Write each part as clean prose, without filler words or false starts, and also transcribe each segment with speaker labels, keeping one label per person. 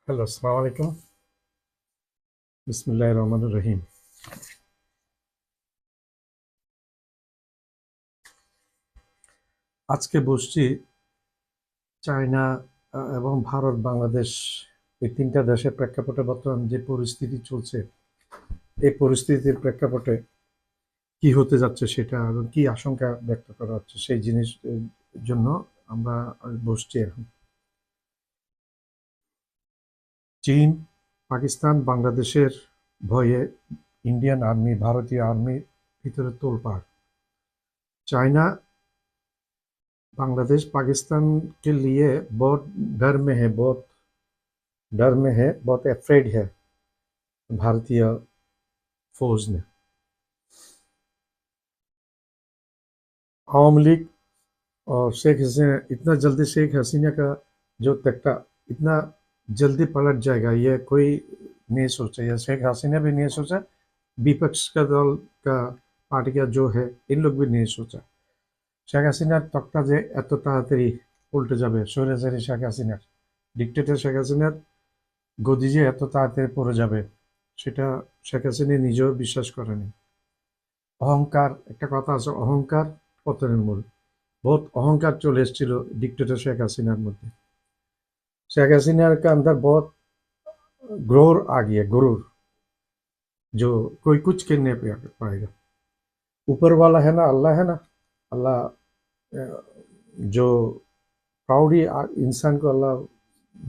Speaker 1: Hello, আসসালামু আলাইকুম। বিসমিল্লাহির রহমানির রহিম। আজকে বসছি চায়না এবং ভারত, বাংলাদেশ এই তিনটা দেশের প্রেক্ষাপটে বর্তমান যে পরিস্থিতি চলছে, এই পরিস্থিতির প্রেক্ষাপটে কি হতে যাচ্ছে সেটা এবং কি আশঙ্কা ব্যক্ত করা হচ্ছে সেই জিনিস জন্য আমরা বসছি এখন। চীন, পাকিস্তান, বাংলাদেশের ভয়ে ইন্ডিয়ান আর্মি, ভারতীয় আর্মির ভিতরে তোলপাড়। चाइना बांग्लादेश पाकिस्तान के लिए बहुत डर में है, बहुत डर में है, बहुत अफ्रेड है भारतीय फौज ने। आवामी लीग और शेख हसीना, इतना जल्दी शेख हसीना का जो तख्ता इतना जल्दी पलट जाएगा ये कोई नहीं सोचा, या शेख हसीना भी नहीं सोचा, विपक्ष का दल का पार्टी का जो है इन लोग भी नहीं सोचा। শেখ হাসিনার তকতা যে এত তাড়াতাড়ি উল্টে যাবে, স্বৈরাচারী শেখ হাসিনার, ডিক্টেটর শেখ হাসিনার গদি যে এত তাড়াতাড়ি পড়ে যাবে সেটা শেখ হাসিনা নিজেও বিশ্বাস করেনি। অহংকার, একটা কথা আছে, অহংকার পতনের মূল। बहुत अहंकार चले एसेছিল डिक्टेटर शेख हसीना मध्य। शेख हसीना के अंदर बहुत गुरूर आ गया, गुरूर जो कोई कुछ कर नहीं पाएगा। ऊपर वाला है ना, अल्लाह है ना, अल्लाह जो प्राउडी इंसान को अल्लाह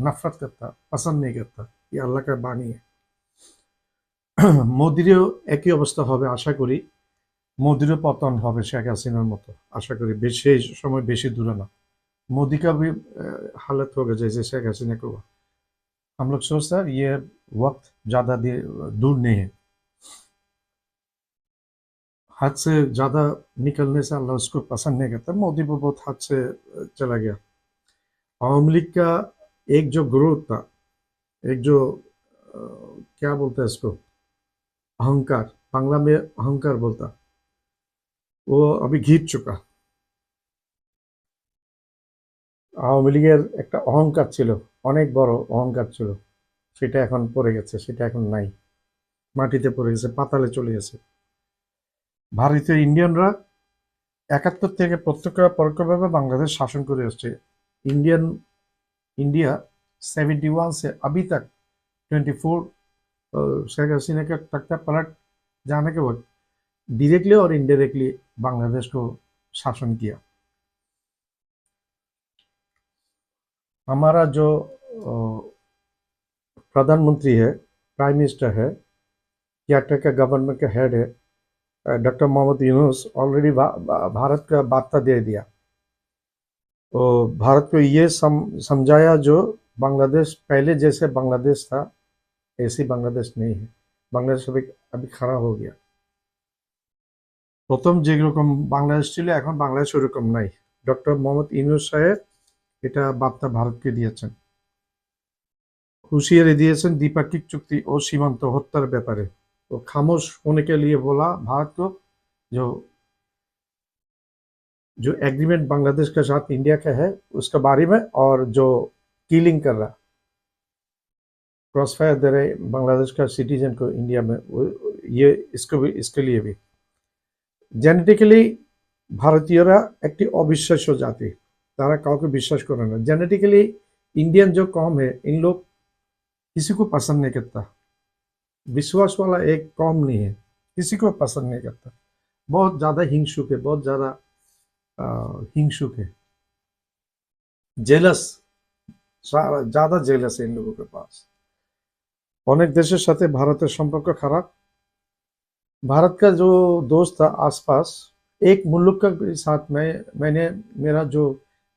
Speaker 1: नफरत करता, पसंद नहीं करता, ये अल्लाह का बानी है। মোদিরও একই অবস্থা হবে আশা করি, मोदी पतन হবে শেখ হাসিনার মতো আশা করি, বেশি সময় বেশি দূরে না। मोदी का भी हालत होगा जैसे शेख हसीना को। हम लोग सोचते हैं ये वक्त ज़्यादा दूर नहीं है, हाथ से ज़्यादा निकलने से अल्लाह उसको पसंद नहीं करता। मोदी को बहुत हाथ से चला गया। आवामी लीग का एक जो ग्रोथ था, एक जो क्या बोलते हैं इसको, अहंकार, बांग्ला में अहंकार बोलता, वो अभी घिर चुका। আওয়ামী লীগের একটা অহংকার ছিল, অনেক বড় অহংকার ছিল, সেটা এখন পড়ে গেছে, সেটা এখন নাই, মাটিতে পড়ে গেছে, পাতালে চলে গেছে। ভারতীয় ইন্ডিয়ানরা 71 থেকে প্রত্যক্ষ পরোক্ষভাবে বাংলাদেশ শাসন করে আসছে। इंडियन इंडिया 71 से अभी तक 24 शेख हसीना का तख्ता पलट जाने के बाद डायरेक्टली और इनडायरेक्टली बांग्लादेश को शासन किया। हमारा जो प्रधानमंत्री है, प्राइम मिनिस्टर है, केयरटेकर गवर्नमेंट का हेड है डॉक्टर मोहम्मद यूनुस, ऑलरेडी भारत का वार्ता दे दिया। तो भारत को ये समझाया जो बांग्लादेश पहले जैसे बांग्लादेश था ऐसी बांग्लादेश नहीं है, बांग्लादेश अभी खड़ा हो गया। প্রথম যেরকম বাংলাদেশ ছিল এখন বাংলাদেশ ওরকম নাই। ডক্টর মোহাম্মদ ইউনূস সাহেব এটা বার্তা ভারতকে দিয়েছেন, হুঁশিয়ারি दिएছেন द्विपाक्षिक चुक्ति और सीमांत हत्यार ব্যাপারে। तो खामोश होने के लिए बोला भारत को, जो जो एग्रीमेंट बांग्लादेश के साथ इंडिया का है उसके बारे में, और जो किलिंग कर रहा, क्रॉस फायर दे रहे बांग्लादेश का सिटीजन को इंडिया में, ये इसको भी, इसके लिए भी জেনেটিক্যালি ভারতীয়রা একটি অবিশ্বাস্য জাতি, তারা কাউকে বিশ্বাস করে না। जेनेटिकली इंडियन जो कौम है, इन लोग किसी को पसंद नहीं करता, विश्वास वाला एक कौम नहीं है, किसी को पसंद नहीं करता, बहुत ज़्यादा हिंसुक है, बहुत ज़्यादा हिंसुक है, जेलस, ज़्यादा जेलस है इन लोगों के पास। অনেক দেশের সাথে ভারতের সম্পর্ক খারাপ। भारत का जो दोस्त था आसपास, एक मुल्क के साथ मैंने मेरा जो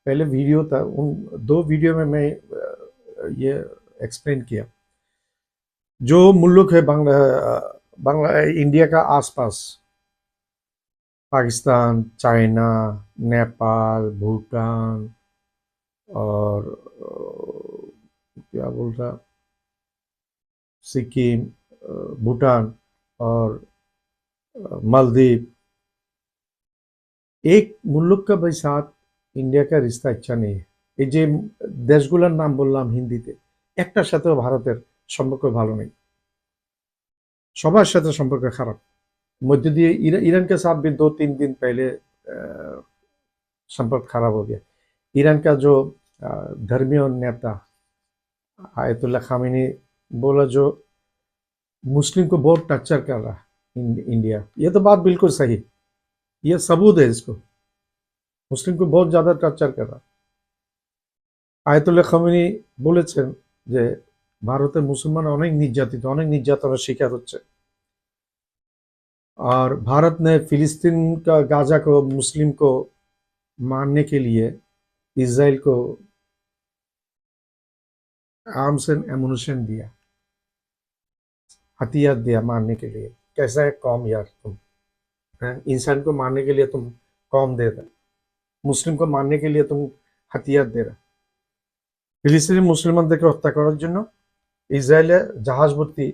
Speaker 1: पहले वीडियो था, उन 2 वीडियो में मैं ये एक्सप्लेन किया। जो मुल्क है बांग्ला इंडिया का आसपास, पाकिस्तान, चाइना, नेपाल, भूटान और क्या बोलता, सिक्किम, भूटान और मालदीव, एक मुल्क का भाई साथ इंडिया का रिश्ता अच्छा नहीं है। ये जे देशगुलार नाम बोललाम हिंदीते, একটার সাথেও ভারতের সম্পর্ক ভালো নেই, সবার साथ সম্পর্ক খারাপ। मध्य दिए ईरान के साथ भी 2-3 दिन पहले संपर्क खराब हो गया। ईरान का जो धर्मीय नेता आयतुल्ला खामेनी बोला जो मुस्लिम को बहुत टर्चर कर रहा है इंडिया, ये तो बात बिल्कुल सही, ये सबूत है इसको, मुस्लिम को बहुत ज्यादा टर्चर कर रहा। আয়াতুল্লাহ খামেনি বলেছেন যে ভারতের মুসলমান অনেক নির্যাতিত, অনেক নির্যাতনের শিকার হচ্ছে, और भारत ने फिलिस्तीन का गाजा को मुस्लिम को मारने के लिए इसराइल को आर्म्स एंड एमुनिशन दिया, हथियार दिया मारने के लिए। कैसा है कौम यार तुम, इंसान को मारने के लिए तुम कौम दे रहे, मुस्लिम को मारने के लिए तुम हथियार दे रहे। ফিলিস্তিনি মুসলমানদেরকে হত্যা করার জন্য ইসরায়েলে জাহাজ ভর্তি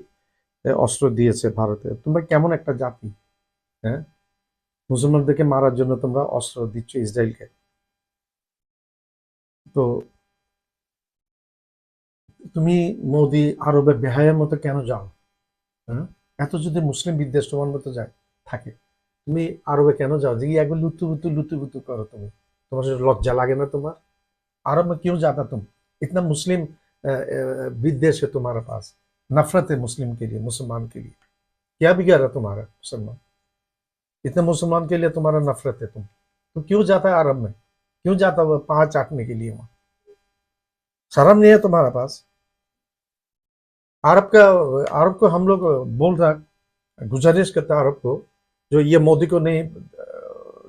Speaker 1: অস্ত্র দিয়েছে ভারতে। তোমরা কেমন একটা জাতি, হ্যাঁ, মুসলমানদেরকে মারার জন্য তোমরা অস্ত্র দিচ্ছ ইসরায়েলকে। তো তুমি মোদি আরবে বেহায়ার মতো কেন যাও? হ্যাঁ, এত যদি মুসলিম বিদ্বেষ তোমার মতো যায় থাকে, তুমি আরবে কেন যাও? যে এগুলো লুতুপুতু করো তুমি, তোমার লজ্জা লাগে না তোমার? अरब में क्यों जाता तुम? इतना मुस्लिम विद्वेष है तुम्हारे पास, नफरत है मुस्लिम के लिए, मुसलमान के लिए। क्या बिगाड़ा तुम्हारा मुसलमान? इतने मुसलमान के लिए तुम्हारा नफरत है, तुम क्यों जाता है अरब में? क्यों जाता वो पांच चाटने के लिए? वहां शर्म नहीं है तुम्हारे पास? अरब को हम लोग बोल रहा, गुजारिश करता अरब को, जो ये मोदी को नहीं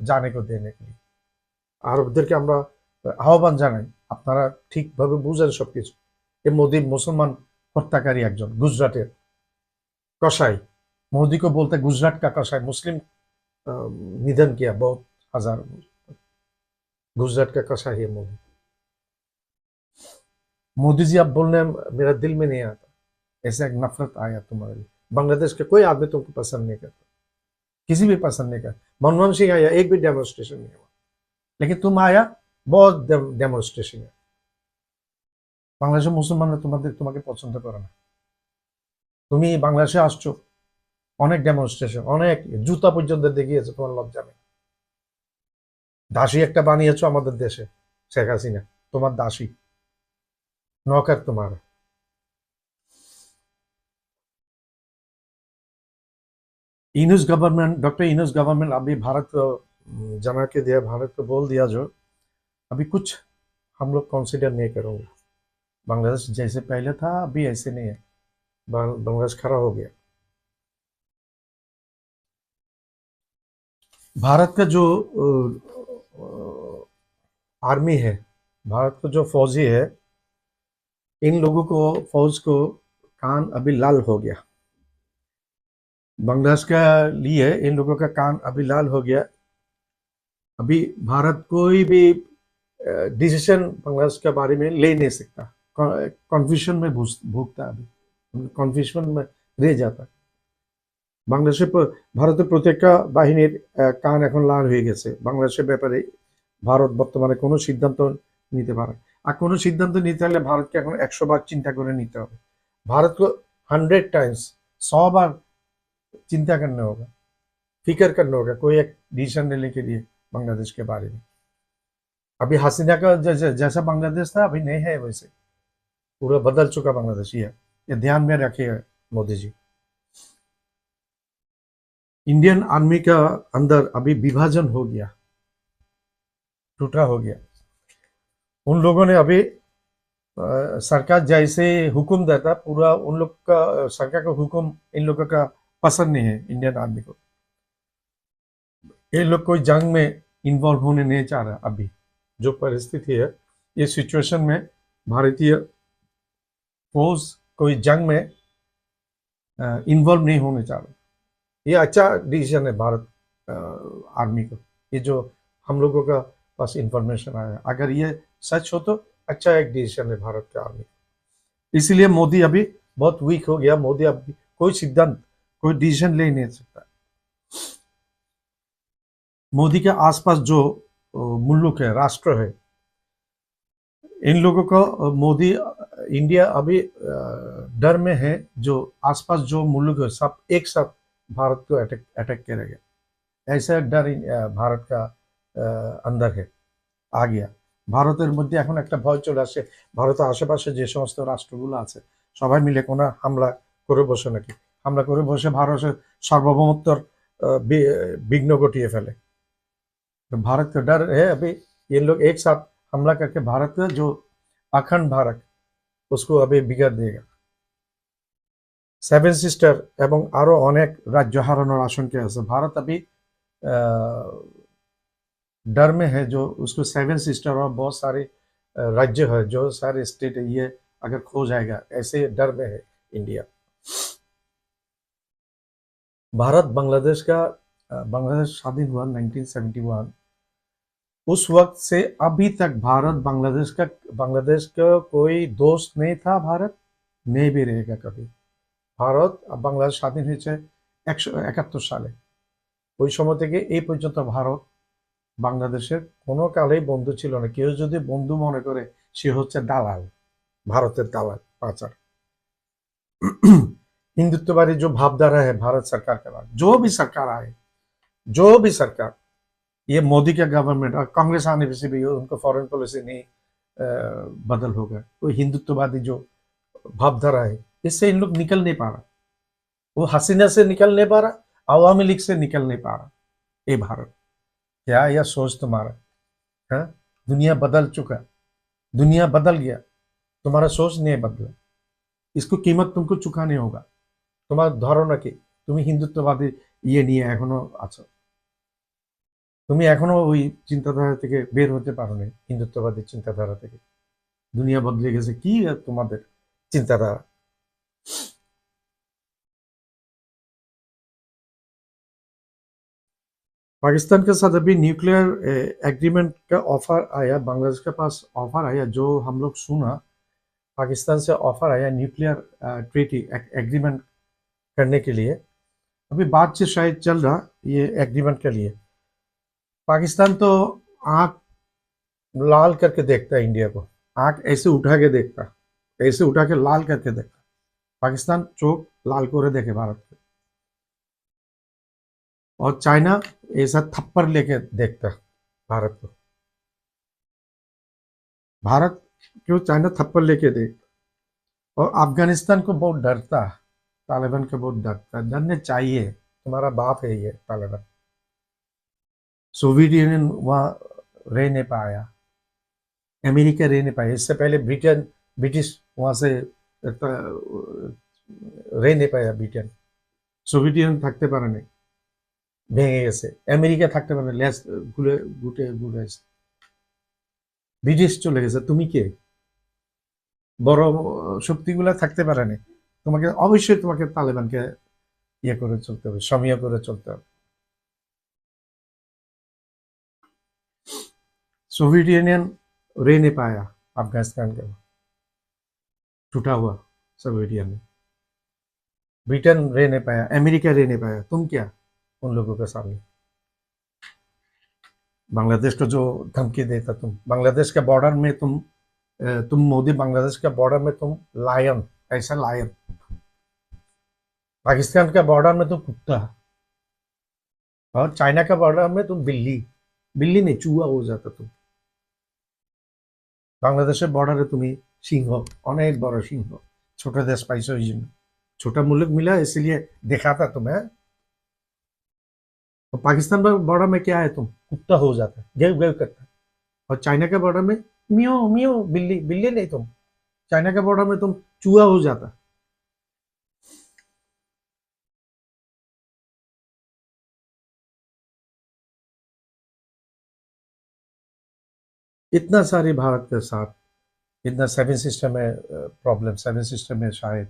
Speaker 1: जाने को देने के लिए আরবদেরকে আমরা আহ্বান জানাই, আপনারা ঠিকভাবে বুঝেন সবকিছু। এই মোদি মুসলমান হত্যাকারী একজন গুজরাটের कसाई। मोदी को बोलते गुजरात का कसाई, मुस्लिम निधन किया बहुत हजार, गुजरात का कसाई है मोदी। मोदी जी आप बोलने मेरा दिल में नहीं आता, ऐसा एक नफरत आया तुम्हारे लिए। बांग्लादेश के कोई आदमी तुमको पसंद नहीं करता, किसी भी पसंद नहीं करता। मनमोहन सिंह आया, एक भी डेमोन्स्ट्रेशन नहीं हुआ, लेकिन तुम आया बहुत डेमोन्स्ट्रेशन है। বাংলাদেশের মুসলমানরা তোমাকে পছন্দ করে না। তুমি বাংলাদেশে আসছো, অনেক ডেমনস্ট্রেশন, অনেক জুতা পর্যন্ত দেখিয়েছে, তোমার লজ্জা নেই? দাসী একটা বানিয়েছো আমাদের দেশে শেখ হাসিনা, তোমার দাসী নৌকার তোমার। Yunus government, doctor Yunus government अभी भारत को जना के दिया, भारत को बोल दिया जो अभी कुछ हम लोग कंसिडर नहीं करेंगे, बांग्लादेश जैसे पहले था अभी ऐसे नहीं है, बांग्लादेश खड़ा हो गया। भारत का जो आर्मी है, भारत का जो फौजी है, इन लोगों को, फौज को कान अभी लाल हो गया। बांग्लादेश का लिए इन लोगों का कान अभी लाल हो गया। अभी भारत कोई भी डिसीजन बांग्लादेश के बारे में ले नहीं सकता, कन्फ्यूजन में भूखता, अभी कन्फ्यूजन में रह जाता। বাংলাদেশের ভারতের প্রত্যেকটা বাহিনীর কান এখন লাল হয়ে গেছে বাংলাদেশের ব্যাপারে। ভারত বর্তমানে কোনো সিদ্ধান্ত নিতে পারে, আর কোনো সিদ্ধান্ত নিতে হলে ভারতকে এখন 100 বার চিন্তা করে নিতে হবে। भारत को 100 टाइम्स 100 बार चिंता करना होगा, फिक्र करना होगा कोई एक डिसीजन लेने के लिए बांग्लादेश के बारे में। अभी हसीना का जैसा बांग्लादेश था अभी नहीं है, वैसे पूरा बदल चुका बांग्लादेश। ये ध्यान में रखिए मोदी जी। इंडियन आर्मी का अंदर अभी विभाजन हो गया, टूटा हो गया। उन लोगों ने अभी सरकार जैसे हुक्म देता, पूरा उन लोग का सरकार का हुक्म इन लोगों का पसंद नहीं है इंडियन आर्मी को। ये लोग कोई जंग में इन्वॉल्व होने नहीं चाह रहा। अभी जो परिस्थिति है, ये सिचुएशन में भारतीय फौज कोई जंग में इन्वॉल्व नहीं होने चाह रहा। ये अच्छा डिसीजन है भारत आर्मी को, ये जो हम लोगों का पास इंफॉर्मेशन आया, अगर ये सच हो तो अच्छा एक डिसीजन है भारत के आर्मी। इसीलिए मोदी अभी बहुत वीक हो गया, मोदी अभी कोई सिद्धांत, कोई डिसीजन ले नहीं सकता। मोदी के आसपास जो मुल्क है, राष्ट्र है, इन लोगों को मोदी इंडिया अभी डर में है, जो आसपास जो मुल्क है सब एक साथ भारत को अटैक अटैक करेगा, ऐसा डर भारत का अंदर है, आ গিয়া ভারতের মধ্যে এখন একটা ভয় চলে আসছে, ভারতের আশেপাশে যে সমস্ত রাষ্ট্রগুলো আছে সবাই মিলে কোনো হামলা করে বসে নাকি, হামলা করে বসে ভারতের সার্বভৌমত্বর বিঘ্ন ঘটিয়ে ফেলে। तो भारत का डर है अभी, ये लोग एक साथ हमला करके भारत का जो अखंड भारत उसको अभी बिगाड़ देगा। सेवन सिस्टर এবং আরো অনেক রাজ্য হারানোর আশঙ্কা আছে। भारत अभी डर में है, जो उसको सेवन सिस्टर और बहुत सारे राज्य है, जो सारे स्टेट है, ये अगर खो जाएगा ऐसे डर में है इंडिया। भारत बांग्लादेश का बांग्लादेश स्वाधीन हुआ 1971, उस वक्त से अभी तक भारत बांग्लादेश का कोई दोस्त नहीं था, भारत नहीं भी रहेगा कभी। भारत बांग्लादेश স্বাধীন হয়েছে 171 সালে, ওই সময় থেকে এই পর্যন্ত ভারত বাংলাদেশের কোনো কালেই বন্ধু ছিল না। কেউ যদি বন্ধু মনে করে সে হচ্ছে দালাল, ভারতের दालाल पाचार। हिंदुत्ववादी जो भावधारा है भारत सरकार के बाद, जो भी सरकार आए, जो भी सरकार, ये मोदी का गवर्नमेंट और कांग्रेस आने से भी उनको फॉरेन पॉलिसी नहीं बदल होगा। वो हिंदुत्ववादी जो भावधारा है इससे इन लोग निकल नहीं पा रहा, वो हसीना से निकल नहीं पा रहा, आवामी लीग से निकल नहीं पा रहा। ये भारत क्या यह सोच तुम्हारा है? दुनिया बदल चुका, दुनिया बदल गया, तुम्हारा सोच नहीं बदला, इसको कीमत तुमको चुकाने होगा। তোমার ধারণা কি? তুমি হিন্দুত্ববাদী ইয়ে নিয়ে এখনো আছো, তুমি এখনো ওই চিন্তাধারা থেকে বের হতে পারো না, হিন্দুত্ববাদী চিন্তাধারা থেকে। দুনিয়া বদলে গেছে, কি তোমাদের চিন্তাধারা? पाकिस्तान के साथ अभी न्यूक्लियर एग्रीमेंट का ऑफर आया, बांग्लादेश के पास ऑफर आया, जो हम लोग सुना, पाकिस्तान से ऑफर आया न्यूक्लियर ट्रीटी एग्रीमेंट करने के लिए। अभी बातचीत शायद चल रहा ये एग्रीमेंट के लिए। पाकिस्तान तो आंख लाल करके देखता है इंडिया को, आंख ऐसे उठा के देखता, ऐसे उठा के लाल करके देखता। पाकिस्तान चोक लाल করে देखे भारत को, और चाइना ऐसा थप्पड़ लेके देखता भारत को। भारत क्यों चाइना थप्पड़ लेके देखता, और अफगानिस्तान को बहुत डरता, तालिबान को बहुत डरता, डरने चाहिए, तुम्हारा बाप है ये तालिबान। सोवियत यूनियन वहाँ रह नहीं पाया, अमेरिका रह नहीं पाया, इससे पहले ब्रिटिश वहाँ से रह नहीं पाया ब्रिटेन, সোভিয়েত ইউনিয়ন থাকতে পারে নাই, ভেঙে গেছে। আমেরিকা থাকতে পারে, লেজ ঘুরে ঘুটে ঘুরে ব্রিটিশ চলে গেছে, তুমি কে? বড় শক্তিগুলা থাকতে পারে নাই, তোমাকে অবশ্যই তোমাকে তালেবানকে ইয়ে করে চলতে হবে, সমীহ করে চলতে হবে। सोवियत यूनियन रह नहीं पाया अफगानिस्तान के, टूटा हुआ सोवियत यूनियन। ब्रिटेन रह नहीं पाया, अमेरिका रह नहीं पाया, तुम क्या उन लोगों के सामने? बांग्लादेश को जो धमकी देता तुम, बांग्लादेश के बॉर्डर में तुम मोदी, बांग्लादेश के बॉर्डर में तुम लायन, ऐसा लायन, पाकिस्तान के बॉर्डर में तुम कुत्ता, और चाइना का बॉर्डर में तुम बिल्ली, बिल्ली नहीं चूहा हो जाता तुम। বাংলাদেশের বর্ডারে তুমি সিংহ, অনেক বড় সিংহ, ছোট দেশ পাইছো এই জন্য, छोटा मुल्क मिला इसलिए देखा था तुम्हें। और पाकिस्तान बॉर्डर में क्या है, तुम कुत्ता हो जाता है, गेव गेव करता है। और चाइना के बॉर्डर में मियो मियो, बिल्ली, बिल्ली नहीं तुम, चाइना के बॉर्डर में तुम चूहा हो जाता। इतना सारे भारत के साथ, इतना सेवन सिस्टम में प्रॉब्लम, सेवन सिस्टम में शायद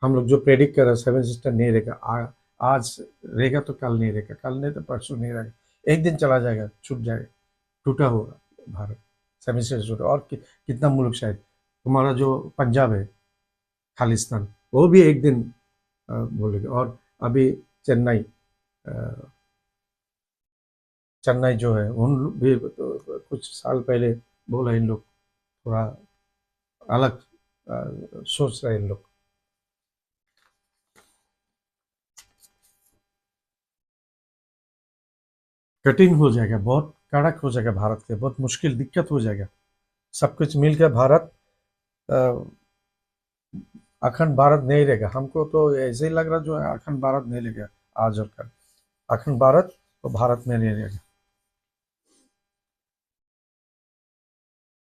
Speaker 1: हम लोग जो प्रेडिक्ट कर रहे हैं सेवन सिस्टम नहीं रहेगा, आज रहेगा तो कल नहीं रहेगा, कल नहीं तो परसों नहीं रहेगा, एक दिन चला जाएगा, छूट जाएगा, टूटा होगा भारत, सेवन सिस्टम टूटा। और कितना मुल्क, शायद तुम्हारा जो पंजाब है, खालिस्तान, वो भी एक दिन बोलेगा। और अभी चेन्नई, चेन्नई जो है उन भी कुछ साल पहले बोला इन लोग थोड़ा अलग सोच रहे हैं लोग। कठिन हो जाएगा, बहुत कड़क हो जाएगा भारत के, बहुत मुश्किल दिक्कत हो जाएगा। सब कुछ मिलकर भारत अ, अखंड भारत नहीं रहेगा। हमको तो ऐसे ही लग रहा जो है अखंड भारत नहीं रहेगा आज और कल। अखंड भारत तो भारत में नहीं रहेगा।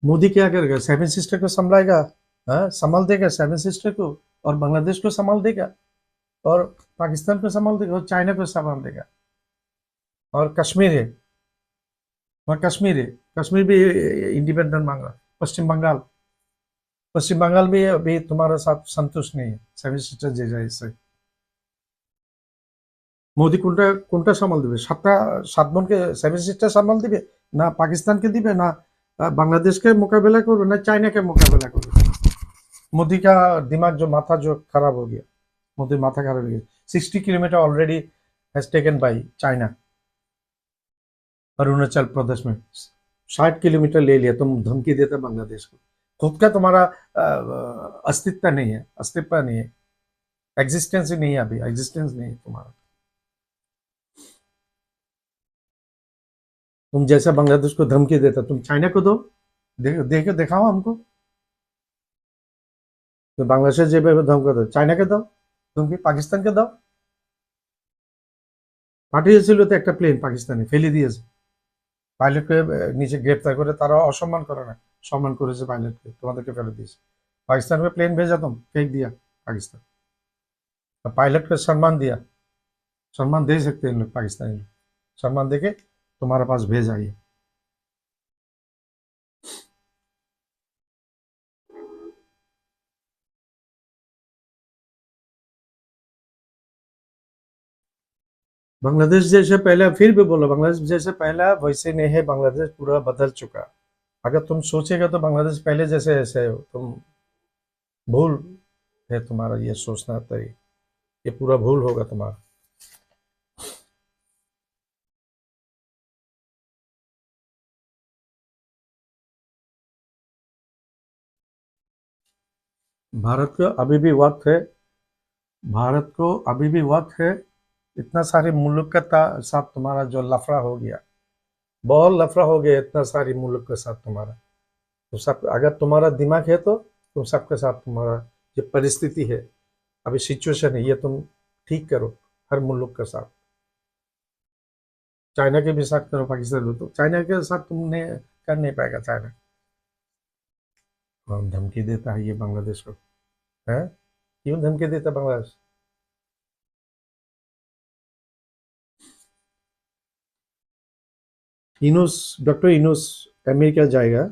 Speaker 1: मोदी क्या करेगा? सेवन सिस्टर को संभालेगा? हाँ, संभाल देगा सेवन सिस्टर को, और बांग्लादेश को संभाल देगा, और पाकिस्तान को संभाल देगा, और चाइना को संभाल देगा, और कश्मीर है, वहाँ कश्मीर है, कश्मीर भी इंडिपेंडेंट मांग रहा है। पश्चिम बंगाल भी अभी तुम्हारे साथ संतुष्ट नहीं है सेवन सिस्टर जैसा इससे। মোদি কোনটা কোনটা সামাল দিবে? সাতটা, সাত বোনকে সেভেন সিস্টার সামাল দিবে, না পাকিস্তানকে দিবে, না বাংলাদেশকে মোকাবেলা করবে, না চাইনাকে মোকাবেলা করবে? मोदी का दिमाग जो माथा जो खराब हो गया, मोदी माथा खराब हो गया। 60 kilometre already has taken by China. Arunachal Pradesh में 60 किलोमीटर ले लिया, तुम धमकी देते बांग्लादेश को। खुद का तुम्हारा अस्तित्व नहीं है, अस्तित्व नहीं है, एग्जिस्टेंस ही नहीं है, अभी एग्जिस्टेंस नहीं है तुम्हारा। तुम जैसा बांग्लादेश को धमकी देता, तुम चाइना को दो, देखो दिखाओ हमको। तो बांग्लादेश যেভাবে ধমকি দাও, চায়নাকে দাও ধমকি, পাকিস্তানকে দাও। পাঠিয়েছিল তো একটা প্লেন, পাকিস্তানে ফেলে দিয়েছে, পাইলটকে নিচে গ্রেপ্তার করে, তারা অসম্মান করে না, সম্মান করেছে पायलट के, তোমাদেরকে ফেলে দিয়েছে। पाकिस्तान में प्लेन भेजा तुम, फेंक दिया पाकिस्तान, पायलट को सम्मान दिया। सम्मान दे सकते हैं लोग, पाकिस्तानी लोग सम्मान देके तुम्हारे पास भेजा ये। बांग्लादेश जैसे पहले, फिर भी बोलो, बांग्लादेश जैसे पहला वैसे नहीं है, बांग्लादेश पूरा बदल चुका। अगर तुम सोचेगा तो बांग्लादेश पहले जैसे ऐसे हो तुम, भूल है तुम्हारा ये सोचना, तो ये पूरा भूल होगा तुम्हारा। भारत को अभी भी वक्त है, भारत को अभी भी वक्त है। इतना सारे मुल्क के साथ तुम्हारा जो लफड़ा हो गया, बहुत लफड़ा हो गया इतना सारी मुल्क के साथ तुम्हारा। तो सब, अगर तुम्हारा दिमाग है तो तुम सबके साथ, तुम्हारा जो परिस्थिति है अभी, सिचुएशन है, ये तुम ठीक करो हर मुल्क के साथ। चाइना के भी साथ करो, पाकिस्तान में, तो चाइना के साथ तुमने कर नहीं पाएगा चाइना। और धमकी देता है ये बांग्लादेश को, है क्यों धमकी देता बांग्लादेश? इनूस, डॉक्टर इनूस अमेरिका जाएगा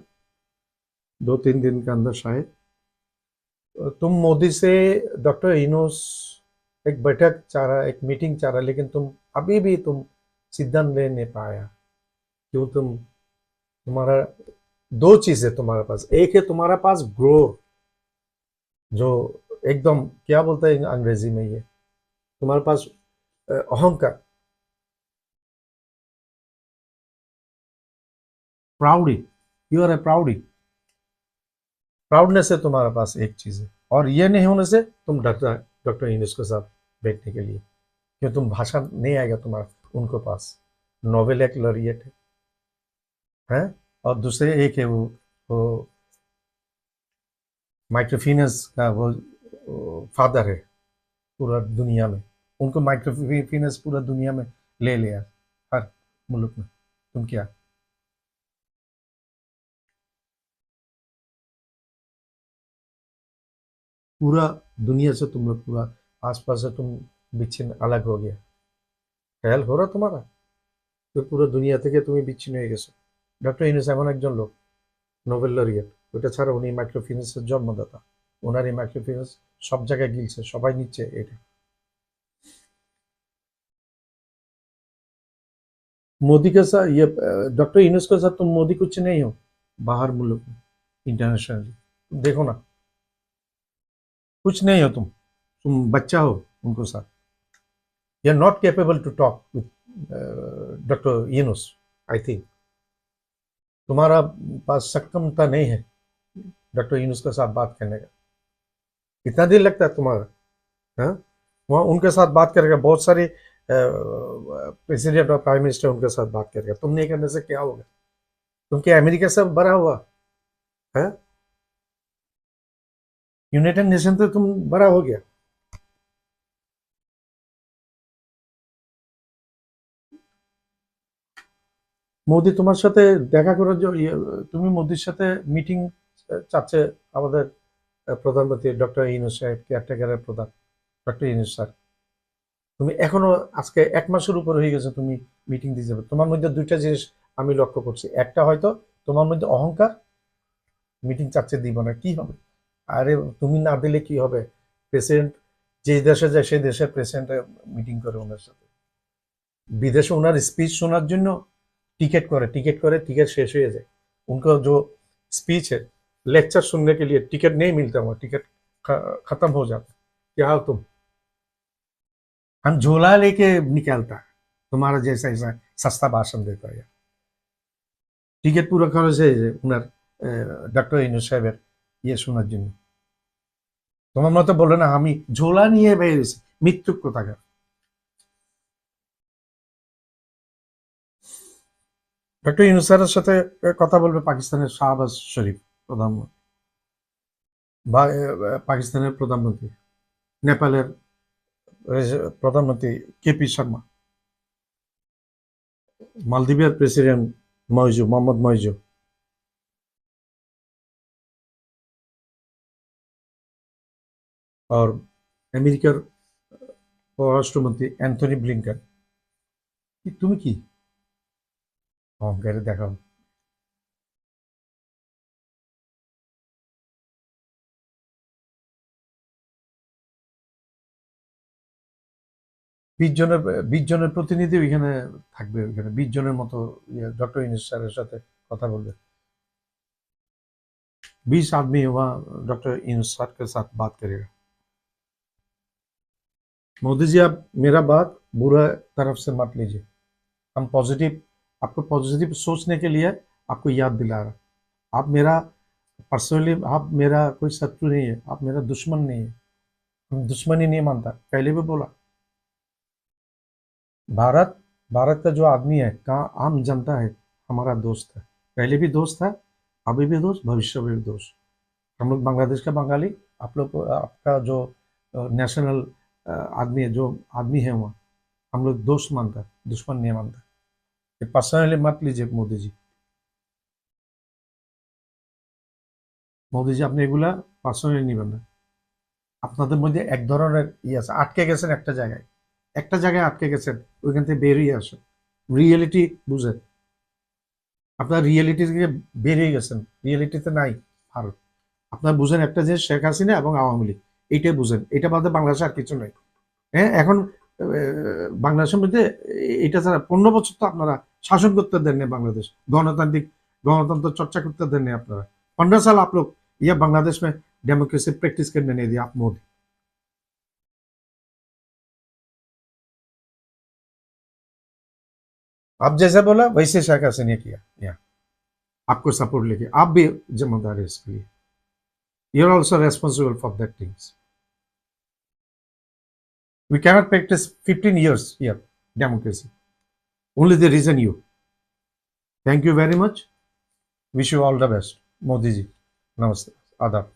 Speaker 1: 2-3 दिन के अंदर शायद। तुम मोदी से, डॉक्टर इनूस एक बैठक चाह रहा, एक मीटिंग चाह रहा, लेकिन तुम अभी भी तुम सिद्धांत ले नहीं पाया। क्यों? तुम्हारा दो चीज है तुम्हारे पास। एक है तुम्हारे पास ग्रोथ, जो एकदम क्या बोलते हैं अंग्रेजी में, ये तुम्हारे पास अहंकार, proudy, you are a proudy, proudness है तुम्हारे पास, एक चीज है। और ये नहीं होने से तुम डरता है डॉक्टर यूनुस के साथ बैठने के लिए, क्यों? तुम भाषा नहीं आएगा तुम्हारा, उनको पास नोबेल एक लॉरिएट है, और दूसरे एक है वो माइक्रोफिनेंस का वो फादर है पूरा दुनिया में। उनको माइक्रोफिनेंस पूरा दुनिया में ले लिया, हर मुल्क में। तुम क्या? पूरा दुनिया से तुम लोग, पूरा आसपास से तुम বিচ্ছিন্ন, अलग हो गया। ख्याल हो रहा तुम्हारा? তো পুরো দুনিয়া থেকে তুমি বিচ্ছিন্ন হয়ে গেছো। ডক্টর ইউনূস এমন একজন লোক, নোবেল লরিয়েট, ওটা ছাড়া উনি মাইক্রোফিন্যান্সের জন্মদাতা। ওনার এই মাইক্রোফিন্যান্স সব জায়গায় গিলছে, সবাই নিচ্ছে এটা। मोदी के साथ ये, डॉक्टर यूनूस के साथ तुम मोदी कुछ नहीं हो बाहर मुल्क में, इंटरनेशनली देखो ना, कुछ नहीं हो तुम बच्चा हो उनको साथ। You are not capable to talk with doctor Yunus, I think तुम्हारा पास सक्षमता नहीं है डॉक्टर यूनूस के साथ बात करने का। इतना दिल लगता है तुम्हारा? हाँ, वहाँ उनके साथ बात करेगा, बहुत सारे प्रेसिडेंट और प्राइम मिनिस्टर उनके साथ बात करेगा, तुम नहीं करने से क्या होगा? तुम क्या अमेरिका से बड़ा हुआ है? यूनाइटेड नेशन तो तुम बड़ा हो गया। মোদি তোমার সাথে দেখা করার জন্য তুমি মোদির সাথে মিটিং চাচ্ছে আমাদের প্রধানমন্ত্রী ডক্টর ইউনূস সাহেব, কেয়ারটেকারের প্রধান ডক্টর ইউনূস স্যার। তুমি এখনো আজকে 1 মাসের উপর হয়ে গেছে তুমি মিটিং দিয়ে যাবে। তোমার মধ্যে দুইটা জিনিস আমি লক্ষ্য করছি, একটা হয়তো তোমার মধ্যে অহংকার, মিটিং চাচ্ছে দিব না, কি হবে? আরে তুমি না দিলে কি হবে? প্রেসিডেন্ট যে দেশে যায় সেই দেশের প্রেসিডেন্ট মিটিং করে ওনার সাথে, विदेश ओनर स्पीच শোনার জন্য टिकट शेष हो जाए, उनका जो स्पीच है, लेक्चर सुनने के लिए टिकट नहीं मिलता, वहाँ टिकट खत्म हो जाता। क्या हो तुम? हम झोला लेके निकलता, तुम्हारा जैसा ऐसा सस्ता भाषण देता है। টিকিট পুরো খরচ হয়ে যায় ওনার ডক্টর ইউনূস সাহেবের ইয়ে শোনার জন্য। তোমার মতো বললো না আমি ঝোলা নিয়ে বেরিয়েছি, মৃত্যুক কোথাকার। ডক্টর ইউনূস স্যারের সাথে কথা বলবে পাকিস্তানের শাহবাজ শরীফ প্রধানমন্ত্রী, পাকিস্তানের প্রধানমন্ত্রী, নেপালের प्रधानमंत्री केपी शर्मा, मालदीवेर प्रेसिडेंट मौजू मोहम्मद मौजू, और अमेरिकार परराष्ट्र मंत्री एंथनी ब्लिंकन। तुम कि अहंकारे देखाओ? 20 জনের প্রতিনিধি ওইখানে থাকবে, ওইখানে 20 জনের মতো ডক্টর ইউনূস স্যারের সাথে কথা বলবে। 20 आदमी वहाँ डॉक्टर यूनुस सर के साथ बात करेगा। मोदी जी, आप मेरा बात बुरा तरफ से मत लीजिए, हम पॉजिटिव, आपको पॉजिटिव सोचने के लिए आपको याद दिला रहा। आप मेरा पर्सनली, आप मेरा कोई शत्रु नहीं है, आप मेरा दुश्मन नहीं है, हम दुश्मनी नहीं मानता, पहले भी बोला। भारत भारत का जो आदमी है, कहाँ आम जनता है, हमारा दोस्त है, पहले भी दोस्त है, अभी भी दोस्त, भविष्य में भी दोस्त। हम लोग बांग्लादेश का बंगाली, आप लोग आपका जो नेशनल आदमी है, जो आदमी है वहाँ, हम लोग दोस्त मानता है, दुश्मन नहीं मानता। ये पर्सनली मत लीजिए मोदी जी। মোদি জি, আপনি এগুলা পার্সোনালি নেবেন না। আপনাদের মধ্যে এক ধরনের আছে, আটকে গেছেন একটা জায়গায় আটকে গেছেন, ওইখান থেকে বেরিয়ে আসেন, রিয়েলিটি বুঝেন। আপনার রিয়েলিটি থেকে বেরিয়ে গেছেন, রিয়েলিটিতে নাই ভারত। আপনার বুঝেন একটা জিনিস, শেখ হাসিনা এবং আওয়ামী লীগ, এইটাই বুঝেন, এটা বাদে বাংলাদেশে আর কিছু নাই। হ্যাঁ, এখন বাংলাদেশের মধ্যে এটা ছাড়া 15 বছর তো আপনারা শাসন করতে দেননি বাংলাদেশ, गणतंत्र चर्चा करते देने अपना 15 साल आप लोग यह बांग्लादेश में डेमोक्रेसी प्रैक्टिस करने नहीं दिया आप मोदी। आप जैसा बोला वैसे शेख हसीना किया, या आपको सपोर्ट लेके आप भी जिम्मेदार है इसके लिए, you are also responsible for that things. We cannot practice 15 years here democracy, only the reason you। Thank you very much, wish you all the best Modi ji, नमस्ते, आदाब।